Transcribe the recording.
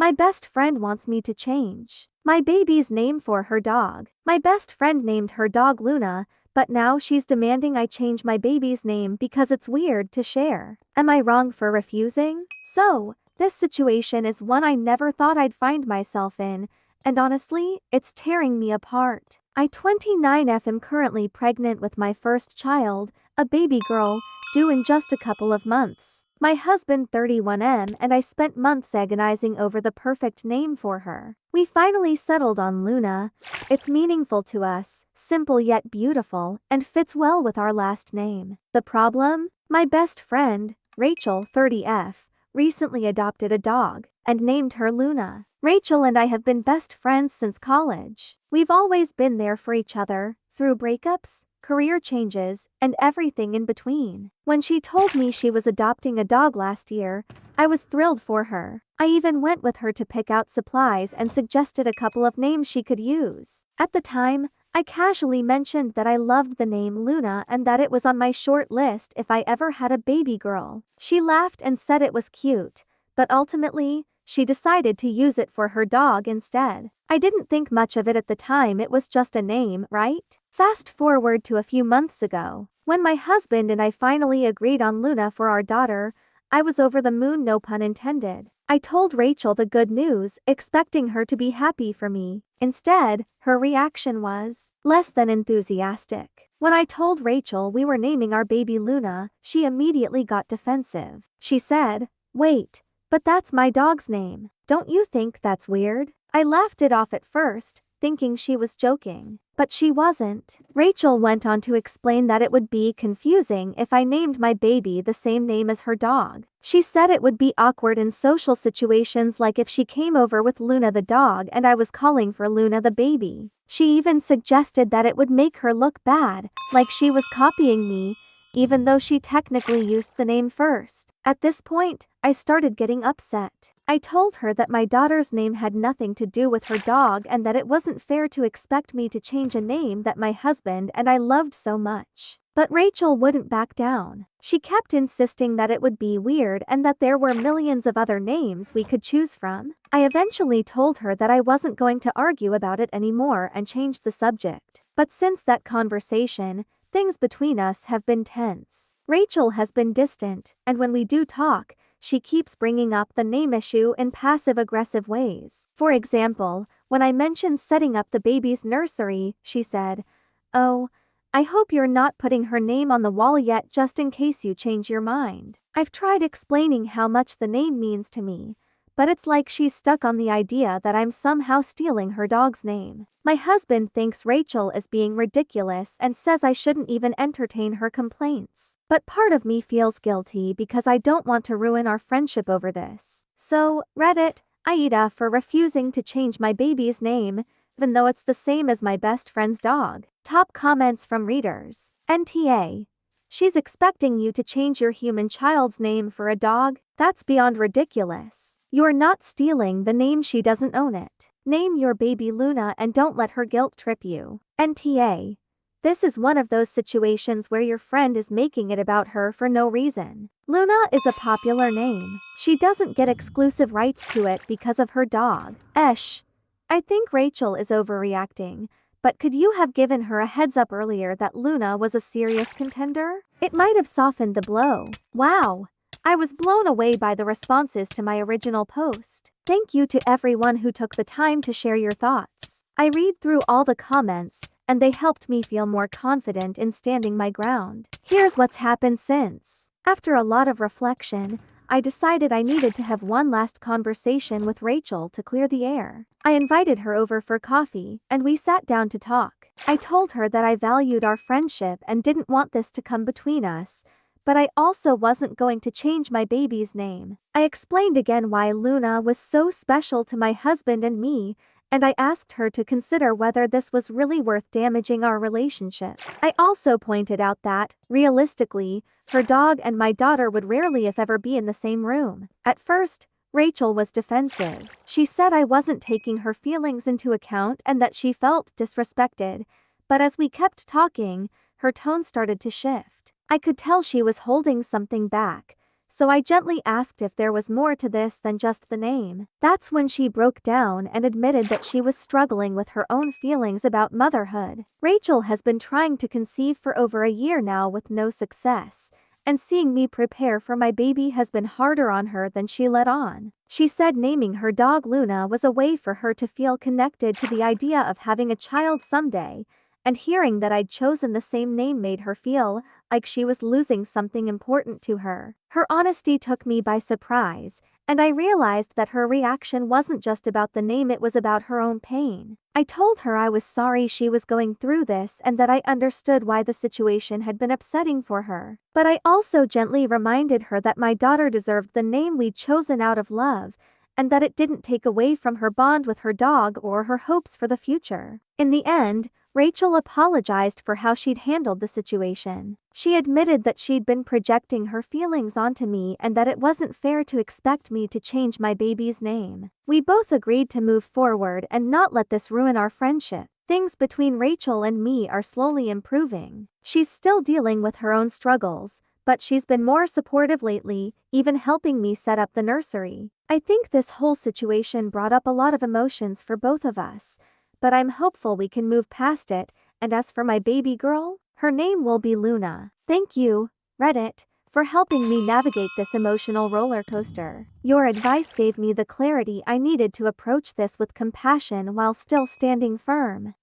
My best friend wants me to change my baby's name for her dog. My best friend named her dog Luna, but now she's demanding I change my baby's name because it's weird to share. Am I wrong for refusing? So, this situation is one I never thought I'd find myself in, and honestly, it's tearing me apart. I 29F am currently pregnant with my first child, a baby girl, due in just a couple of months. My husband 31M and I spent months agonizing over the perfect name for her. We finally settled on Luna. It's meaningful to us, simple yet beautiful, and fits well with our last name. The problem? My best friend, Rachel 30F, recently adopted a dog and named her Luna. Rachel and I have been best friends since college. We've always been there for each other, through breakups, career changes, and everything in between. When she told me she was adopting a dog last year, I was thrilled for her. I even went with her to pick out supplies and suggested a couple of names she could use. At the time, I casually mentioned that I loved the name Luna and that it was on my short list if I ever had a baby girl. She laughed and said it was cute, but ultimately, she decided to use it for her dog instead. I didn't think much of it at the time, it was just a name, right? Fast forward to a few months ago. When my husband and I finally agreed on Luna for our daughter, I was over the moon, no pun intended. I told Rachel the good news, expecting her to be happy for me. Instead, her reaction was less than enthusiastic. When I told Rachel we were naming our baby Luna, she immediately got defensive. She said, "Wait, but that's my dog's name. Don't you think that's weird?" I laughed it off at first, thinking she was joking. But she wasn't. Rachel went on to explain that it would be confusing if I named my baby the same name as her dog. She said it would be awkward in social situations, like if she came over with Luna the dog and I was calling for Luna the baby. She even suggested that it would make her look bad, like she was copying me, even though she technically used the name first. At this point, I started getting upset. I told her that my daughter's name had nothing to do with her dog and that it wasn't fair to expect me to change a name that my husband and I loved so much. But Rachel wouldn't back down. She kept insisting that it would be weird and that there were millions of other names we could choose from. I eventually told her that I wasn't going to argue about it anymore and changed the subject. But since that conversation, things between us have been tense. Rachel has been distant, and when we do talk, she keeps bringing up the name issue in passive-aggressive ways. For example, when I mentioned setting up the baby's nursery, she said, "Oh, I hope you're not putting her name on the wall yet just in case you change your mind." I've tried explaining how much the name means to me, but it's like she's stuck on the idea that I'm somehow stealing her dog's name. My husband thinks Rachel is being ridiculous and says I shouldn't even entertain her complaints. But part of me feels guilty because I don't want to ruin our friendship over this. So, Reddit, Aida for refusing to change my baby's name, even though it's the same as my best friend's dog. Top comments from readers. NTA. She's expecting you to change your human child's name for a dog? That's beyond ridiculous. You're not stealing the name, she doesn't own it. Name your baby Luna and don't let her guilt trip you. NTA. This is one of those situations where your friend is making it about her for no reason. Luna is a popular name. She doesn't get exclusive rights to it because of her dog. Esh. I think Rachel is overreacting, but could you have given her a heads up earlier that Luna was a serious contender? It might have softened the blow. Wow. I was blown away by the responses to my original post. Thank you to everyone who took the time to share your thoughts. I read through all the comments, and they helped me feel more confident in standing my ground. Here's what's happened since. After a lot of reflection, I decided I needed to have one last conversation with Rachel to clear the air. I invited her over for coffee, and we sat down to talk. I told her that I valued our friendship and didn't want this to come between us, but I also wasn't going to change my baby's name. I explained again why Luna was so special to my husband and me, and I asked her to consider whether this was really worth damaging our relationship. I also pointed out that, realistically, her dog and my daughter would rarely if ever be in the same room. At first, Rachel was defensive. She said I wasn't taking her feelings into account and that she felt disrespected, but as we kept talking, her tone started to shift. I could tell she was holding something back, so I gently asked if there was more to this than just the name. That's when she broke down and admitted that she was struggling with her own feelings about motherhood. Rachel has been trying to conceive for over a year now with no success, and seeing me prepare for my baby has been harder on her than she let on. She said naming her dog Luna was a way for her to feel connected to the idea of having a child someday, and hearing that I'd chosen the same name made her feel like she was losing something important to her. Her honesty took me by surprise, and I realized that her reaction wasn't just about the name, it was about her own pain. I told her I was sorry she was going through this and that I understood why the situation had been upsetting for her. But I also gently reminded her that my daughter deserved the name we'd chosen out of love, and that it didn't take away from her bond with her dog or her hopes for the future. In the end, Rachel apologized for how she'd handled the situation. She admitted that she'd been projecting her feelings onto me and that it wasn't fair to expect me to change my baby's name. We both agreed to move forward and not let this ruin our friendship. Things between Rachel and me are slowly improving. She's still dealing with her own struggles, but she's been more supportive lately, even helping me set up the nursery. I think this whole situation brought up a lot of emotions for both of us, but I'm hopeful we can move past it, and as for my baby girl, her name will be Luna. Thank you, Reddit, for helping me navigate this emotional roller coaster. Your advice gave me the clarity I needed to approach this with compassion while still standing firm.